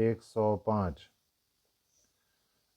105।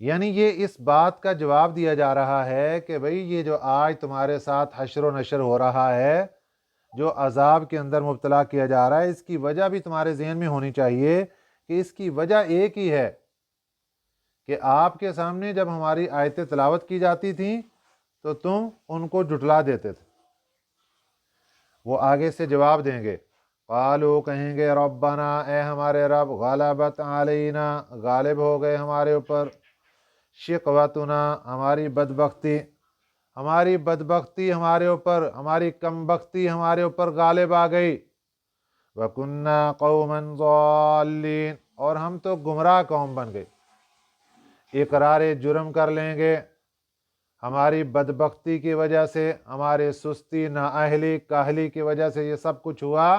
یعنی یہ اس بات کا جواب دیا جا رہا ہے کہ بھئی یہ جو آج تمہارے ساتھ حشر و نشر ہو رہا ہے، جو عذاب کے اندر مبتلا کیا جا رہا ہے، اس کی وجہ بھی تمہارے ذہن میں ہونی چاہیے کہ اس کی وجہ ایک ہی ہے کہ آپ کے سامنے جب ہماری آیتیں تلاوت کی جاتی تھیں تو تم ان کو جھٹلا دیتے تھے۔ وہ آگے سے جواب دیں گے، قالو کہیں گے ربنا اے ہمارے رب، غلبت علینا غالب ہو گئے ہمارے اوپر، شقوتنا ہماری بدبختی ہمارے اوپر، ہماری کم بختی ہمارے اوپر غالب آ گئی، وَكُنَّا قَوْمًا ضَالِّينَ اور ہم تو گمراہ قوم بن گئے۔ اقرار جرم کر لیں گے ہماری بدبختی کی وجہ سے، ہمارے سستی نااہلی کاہلی کی وجہ سے یہ سب کچھ ہوا،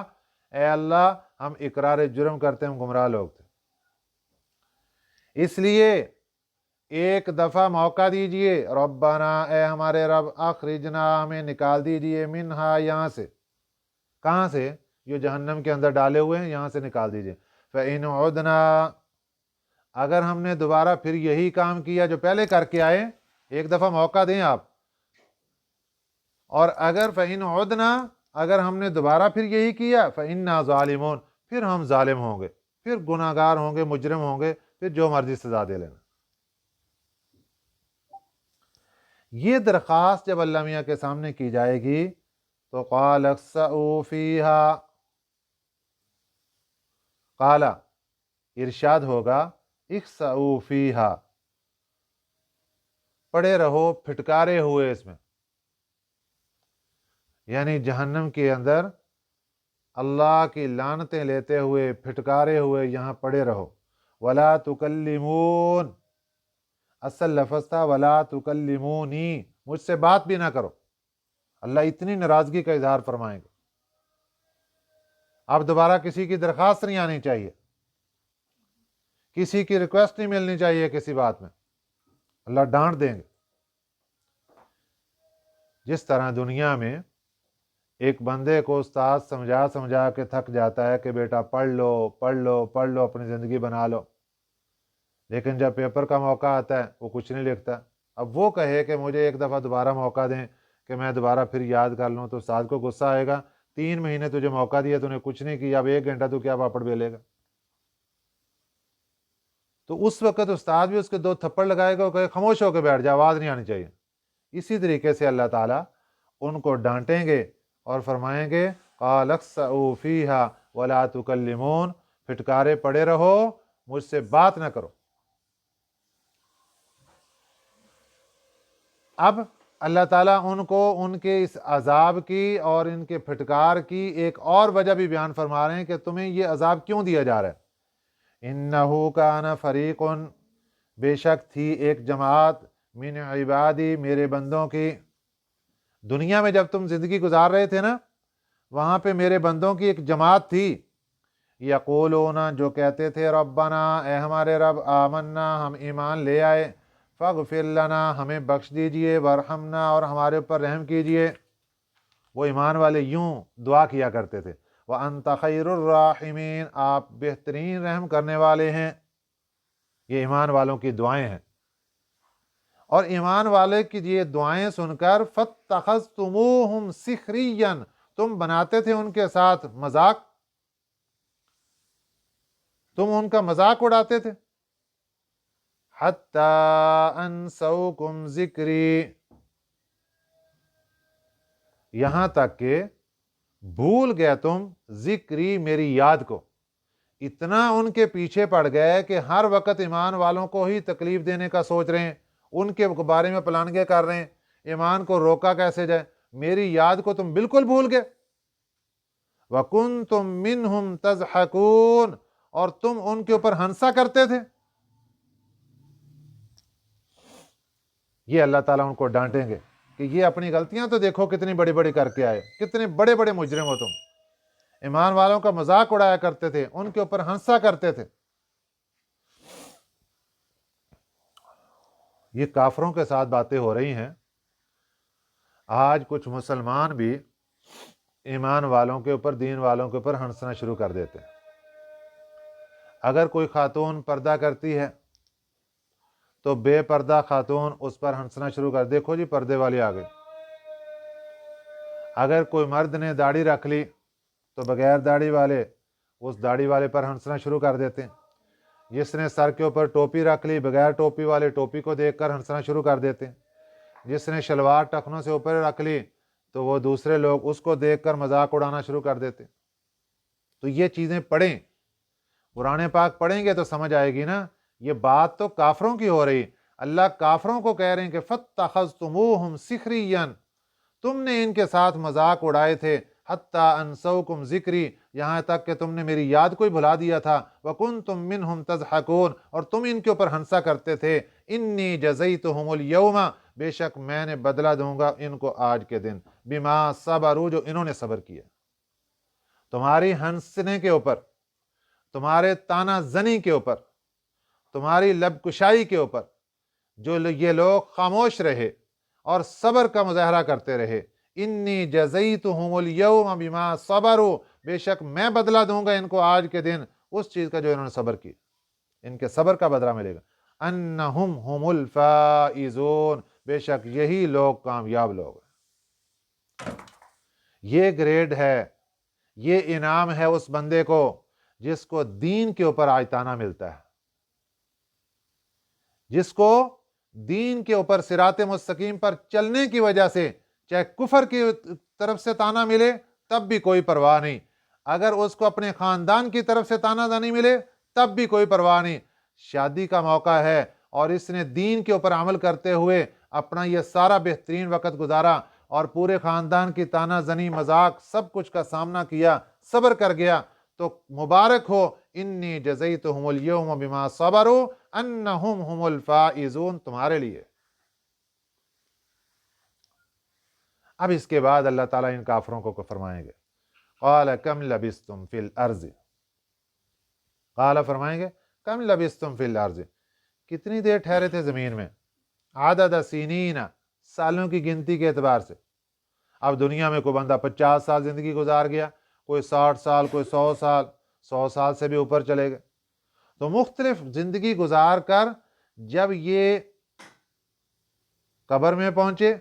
اے اللہ ہم اقرار جرم کرتے ہیں، ہم گمراہ لوگ تھے۔ اس لیے ایک دفعہ موقع دیجئے، ربنا اے ہمارے رب، اخرجنا ہمیں نکال دیجئے، منہا یہاں سے، کہاں سے؟ جو جہنم کے اندر ڈالے ہوئے ہیں یہاں سے نکال دیجئے، فَإِنْ عُدْنَا اگر ہم نے دوبارہ پھر یہی کام کیا جو پہلے کر کے آئے، ایک دفعہ موقع دیں آپ، اور اگر فَإِنْ عُدْنَا اگر ہم نے دوبارہ پھر یہی کیا، فَإِنَّا ظَالِمُونَ پھر ہم ظالم ہوں گے، پھر گناہ گار ہوں گے، مجرم ہوں گے، پھر جو مرضی سزا دے لینا۔ یہ درخواست جب اللہ میاں کے سامنے کی جائے گی تو قال اخسئوا فیہا، قال ارشاد ہوگا اخسئوا فیہا، پڑے رہو پھٹکارے ہوئے اس میں، یعنی جہنم کے اندر اللہ کی لعنتیں لیتے ہوئے پھٹکارے ہوئے یہاں پڑے رہو، ولا تکلمون، اصل لفظ تھا ولا تکلمونی، مجھ سے بات بھی نہ کرو۔ اللہ اتنی ناراضگی کا اظہار فرمائیں گے، اب دوبارہ کسی کی درخواست نہیں آنی چاہیے، کسی کی ریکویسٹ نہیں ملنی چاہیے کسی بات میں، اللہ ڈانٹ دیں گے۔ جس طرح دنیا میں ایک بندے کو استاد سمجھا سمجھا کے تھک جاتا ہے کہ بیٹا پڑھ لو پڑھ لو پڑھ لو، اپنی زندگی بنا لو، لیکن جب پیپر کا موقع آتا ہے وہ کچھ نہیں لکھتا۔ اب وہ کہے کہ مجھے ایک دفعہ دوبارہ موقع دیں کہ میں دوبارہ پھر یاد کر لوں، تو استاد کو غصہ آئے گا، 3 مہینے تجھے موقع دیا، تو نے کچھ نہیں کیا، اب 1 گھنٹہ تو کیا پاپڑ بیلے گا؟ تو اس وقت استاد بھی اس کے 2 تھپڑ لگائے گا، وہ کہے خاموش ہو کے بیٹھ جا، آواز نہیں آنی چاہیے۔ اسی طریقے سے اللہ تعالیٰ ان کو ڈانٹیں گے اور فرمائیں گے قال اخسئوا فیہا ولا تکلمون، پھٹکارے پڑے رہو، مجھ سے بات نہ کرو۔ اب اللہ تعالیٰ ان کو ان کے اس عذاب کی اور ان کے پھٹکار کی ایک اور وجہ بھی بیان فرما رہے ہیں کہ تمہیں یہ عذاب کیوں دیا جا رہا ہے۔ انہو کان فریق، بے شک تھی ایک جماعت، من عبادی میرے بندوں کی، دنیا میں جب تم زندگی گزار رہے تھے نا، وہاں پہ میرے بندوں کی ایک جماعت تھی، یقولون جو کہتے تھے ربنا اے ہمارے رب، آمنا ہم ایمان لے آئے، فاغفر لنا ہمیں بخش دیجئے، وارحمنا اور ہمارے اوپر رحم کیجئے۔ وہ ایمان والے یوں دعا کیا کرتے تھے، وَأَنْتَ خَيْرُ الرَّاحِمِينَ آپ بہترین رحم کرنے والے ہیں۔ یہ ایمان والوں کی دعائیں ہیں، اور ایمان والے کی یہ دعائیں سن کر فَاتَّخَذْتُمُوهُمْ سِخْرِيًّا تم بناتے تھے ان کے ساتھ مذاق، تم ان کا مذاق اڑاتے تھے۔ حَتَّى أَنْسَوْكُمْ ذِكْرِي یہاں تک کہ بھول گئے تم ذکری میری یاد کو، اتنا ان کے پیچھے پڑ گئے کہ ہر وقت ایمان والوں کو ہی تکلیف دینے کا سوچ رہے ہیں، ان کے بارے میں پلاننگیں کر رہے ہیں، ایمان کو روکا کیسے جائے، میری یاد کو تم بالکل بھول گئے۔ وَكُنْتُم مِّنْهُمْ تَضْحَكُونَ اور تم ان کے اوپر ہنسا کرتے تھے۔ یہ اللہ تعالیٰ ان کو ڈانٹیں گے کہ یہ اپنی غلطیاں تو دیکھو کتنی بڑی بڑی کر کے آئے، کتنے بڑے بڑے مجرم ہو تم، ایمان والوں کا مذاق اڑایا کرتے تھے، ان کے اوپر ہنسا کرتے تھے۔ یہ کافروں کے ساتھ باتیں ہو رہی ہیں، آج کچھ مسلمان بھی ایمان والوں کے اوپر، دین والوں کے اوپر ہنسنا شروع کر دیتے ہیں۔ اگر کوئی خاتون پردہ کرتی ہے تو بے پردہ خاتون اس پر ہنسنا شروع کر، دیکھو جی پردے والی آ گئی۔ اگر کوئی مرد نے داڑھی رکھ لی تو بغیر داڑھی والے اس داڑھی والے پر ہنسنا شروع کر دیتے ہیں۔ جس نے سر کے اوپر ٹوپی رکھ لی، بغیر ٹوپی والے ٹوپی کو دیکھ کر ہنسنا شروع کر دیتے ہیں۔ جس نے شلوار ٹخنوں سے اوپر رکھ لی تو وہ دوسرے لوگ اس کو دیکھ کر مذاق اڑانا شروع کر دیتے۔ تو یہ چیزیں پڑھیں، قرآن پاک پڑھیں گے تو سمجھ آئے گی نا۔ یہ بات تو کافروں کی ہو رہی، اللہ کافروں کو کہہ رہے ہیں کہ فَاتَّخَذْتُمُوهُمْ سِخْرِيًّا، تم نے ان کے ساتھ مذاق اڑائے تھے، حَتَّىٰ أَنسَوْكُمْ ذِكْرِي، یہاں تک کہ تم نے میری یاد کو ہی بھلا دیا تھا، وَكُنْتُم مِّنْهُمْ تَضْحَكُونَ، اور تم ان کے اوپر ہنسا کرتے تھے۔ إِنِّي جَزَيْتُهُمُ الْيَوْمَ، بے شک میں نے بدلہ دوں گا ان کو آج کے دن، بِمَا صَبَرُوا، جو انہوں نے صبر کیا۔ تمہاری ہنسنے کے اوپر، تمہارے تانا زنی کے اوپر، تمہاری لب کشائی کے اوپر جو یہ لوگ خاموش رہے اور صبر کا مظاہرہ کرتے رہے، انی جزیتہم اليوم بما صبروا، بے شک میں بدلہ دوں گا ان کو آج کے دن اس چیز کا جو انہوں نے صبر کی، ان کے صبر کا بدلہ ملے گا۔ انہم هم الفائزون، بے شک یہی لوگ کامیاب لوگ ہیں۔ یہ گریڈ ہے، یہ انعام ہے اس بندے کو جس کو دین کے اوپر آیتانہ ملتا ہے، جس کو دین کے اوپر صراط مستقیم پر چلنے کی وجہ سے چاہے کفر کی طرف سے تانا ملے تب بھی کوئی پرواہ نہیں، اگر اس کو اپنے خاندان کی طرف سے تانا نہیں ملے تب بھی کوئی پرواہ نہیں۔ شادی کا موقع ہے اور اس نے دین کے اوپر عمل کرتے ہوئے اپنا یہ سارا بہترین وقت گزارا اور پورے خاندان کی تانا زنی، مذاق، سب کچھ کا سامنا کیا، صبر کر گیا، تو مبارک ہو، انی جزیتہم اليوم بما صبروا انہم هم الفائزون، تمہارے لیے۔ اب اس کے بعد اللہ تعالیٰ ان کافروں کو فرمائیں گے، قال کم لبثتم فی الارض، قال فرمائیں گے کم لبثتم فی الارض، کتنی دیر ٹھہرے تھے زمین میں، عدد سنین، سالوں کی گنتی کے اعتبار سے۔ اب دنیا میں کوئی بندہ 50 سال زندگی گزار گیا، کوئی 60 سال، کوئی 100 سال، 100 سال سے بھی اوپر چلے گئے، تو مختلف زندگی گزار کر جب یہ قبر میں پہنچے،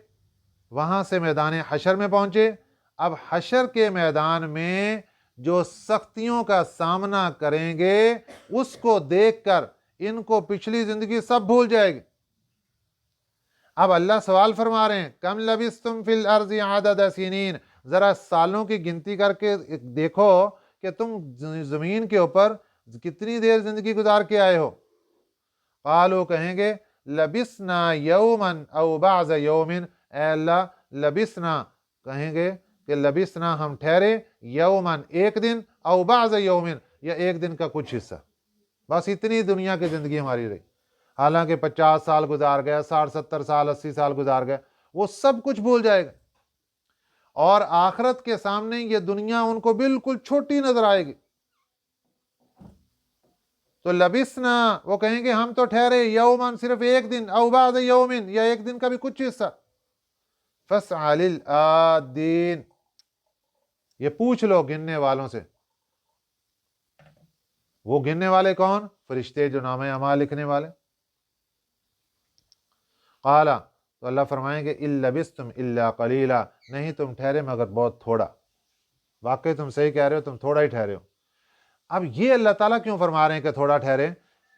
وہاں سے میدان حشر میں پہنچے، اب حشر کے میدان میں جو سختیوں کا سامنا کریں گے اس کو دیکھ کر ان کو پچھلی زندگی سب بھول جائے گی۔ اب اللہ سوال فرما رہے ہیں کم لبثتم فی الارض عدد سنین، ذرا سالوں کی گنتی کر کے دیکھو کہ تم زمین کے اوپر کتنی دیر زندگی گزار کے آئے ہو۔ قالوا، کہیں گے لبثنا یوما او بعض یوم، اے اللہ لبثنا، کہیں گے کہ لبثنا ہم ٹھہرے، یومن ایک دن، او بعض یوم یا ایک دن کا کچھ حصہ، بس اتنی دنیا کی زندگی ہماری رہی۔ حالانکہ 50 سال گزار گیا، 60 70 سال 80 سال گزار گئے، وہ سب کچھ بھول جائے گا، اور آخرت کے سامنے یہ دنیا ان کو بالکل چھوٹی نظر آئے گی۔ تو لبثنا، وہ کہیں گے ہم تو ٹھہرے، یومن صرف ایک دن، او بعض یومن یا ایک دن کا بھی کچھ حصہ۔ فاسأل للعادین، یہ پوچھ لو گننے والوں سے۔ وہ گننے والے کون؟ فرشتے جو نامہ اعمال لکھنے والے۔ قال، تو اللہ فرمائیں گے ان لبثتم الا قلیلا، نہیں تم ٹھہرے مگر بہت تھوڑا، واقعی تم صحیح کہہ رہے ہو، تم تھوڑا ہی ٹھہرے ہو۔ اب یہ اللہ تعالیٰ کیوں فرما رہے ہیں کہ تھوڑا ٹھہرے؟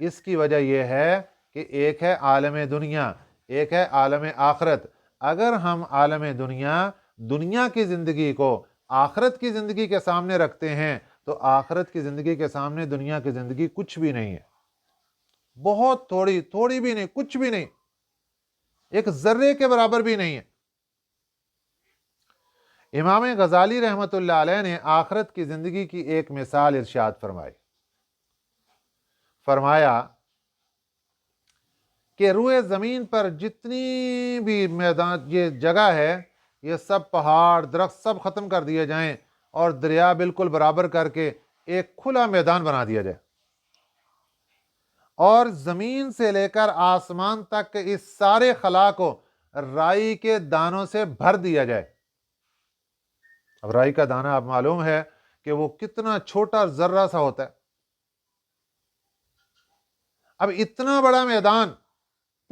اس کی وجہ یہ ہے کہ ایک ہے عالم دنیا، ایک ہے عالم آخرت۔ اگر ہم عالم دنیا کی زندگی کو آخرت کی زندگی کے سامنے رکھتے ہیں تو آخرت کی زندگی کے سامنے دنیا کی زندگی کچھ بھی نہیں ہے، بہت تھوڑی، تھوڑی بھی نہیں، کچھ بھی نہیں، ایک ذرے کے برابر بھی نہیں ہے۔ امام غزالی رحمۃ اللہ علیہ نے آخرت کی زندگی کی ایک مثال ارشاد فرمائی، فرمایا کہ روئے زمین پر جتنی بھی میدان، یہ جگہ ہے، یہ سب پہاڑ درخت سب ختم کر دیے جائیں اور دریا بالکل برابر کر کے ایک کھلا میدان بنا دیا جائے، اور زمین سے لے کر آسمان تک اس سارے خلا کو رائی کے دانوں سے بھر دیا جائے۔ اب رائی کا دانہ اب معلوم ہے کہ وہ کتنا چھوٹا ذرہ سا ہوتا ہے۔ اب اتنا بڑا میدان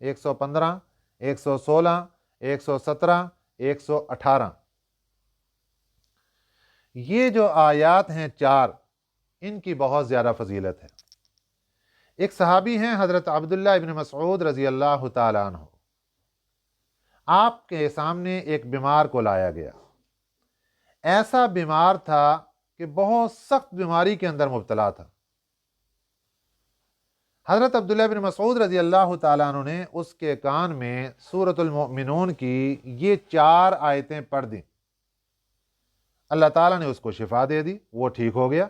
115, 116, 117, 118 یہ جو آیات ہیں 4 ان کی بہت زیادہ فضیلت ہے۔ ایک صحابی ہیں حضرت عبداللہ ابن مسعود رضی اللہ تعالیٰ عنہ، آپ کے سامنے ایک بیمار کو لایا گیا، ایسا بیمار تھا کہ بہت سخت بیماری کے اندر مبتلا تھا۔ حضرت عبداللہ بن مسعود رضی اللہ تعالیٰ عنہ نے اس کے کان میں سورۃ المؤمنون کی یہ 4 آیتیں پڑھ دیں، اللہ تعالیٰ نے اس کو شفا دے دی، وہ ٹھیک ہو گیا۔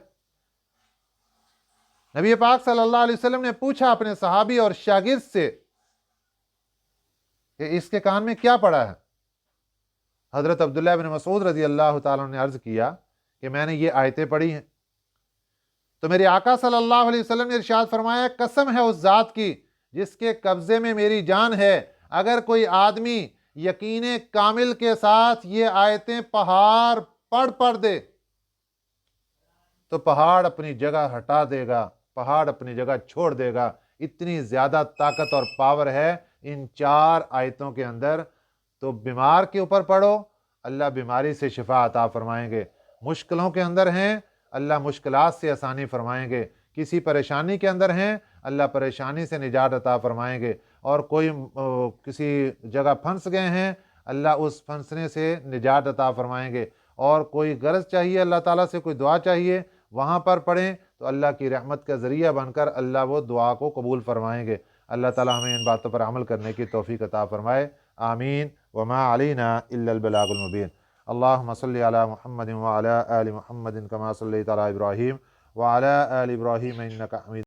نبی پاک صلی اللہ علیہ وسلم نے پوچھا اپنے صحابی اور شاگرد سے کہ اس کے کان میں کیا پڑا ہے؟ حضرت عبداللہ بن مسعود رضی اللہ تعالیٰ عنہ نے عرض کیا کہ میں نے یہ آیتیں پڑھی ہیں۔ تو میرے آقا صلی اللہ علیہ وسلم نے ارشاد فرمایا، قسم ہے اس ذات کی جس کے قبضے میں میری جان ہے، اگر کوئی آدمی یقین کامل کے ساتھ یہ آیتیں پہاڑ پڑھ دے تو پہاڑ اپنی جگہ ہٹا دے گا، پہاڑ اپنی جگہ چھوڑ دے گا۔ اتنی زیادہ طاقت اور پاور ہے ان 4 آیتوں کے اندر۔ تو بیمار کے اوپر پڑھو، اللہ بیماری سے شفا عطا فرمائیں گے۔ مشکلوں کے اندر ہیں، اللہ مشکلات سے آسانی فرمائیں گے۔ کسی پریشانی کے اندر ہیں، اللہ پریشانی سے نجات عطا فرمائیں گے۔ اور کوئی کسی جگہ پھنس گئے ہیں، اللہ اس پھنسنے سے نجات عطا فرمائیں گے۔ اور کوئی غرض چاہیے اللہ تعالیٰ سے، کوئی دعا چاہیے، وہاں پر پڑھیں تو اللہ کی رحمت کا ذریعہ بن کر اللہ وہ دعا کو قبول فرمائیں گے۔ اللہ تعالیٰ ہمیں ان باتوں پر عمل کرنے کی توفیق عطا فرمائے، آمین۔ وما علینا الا البلاغ المبین۔ اللہم صلی علی محمد وعلی آل محمد کما صلیت علی ابراہیم وعلی آل ابراہیم انک حمید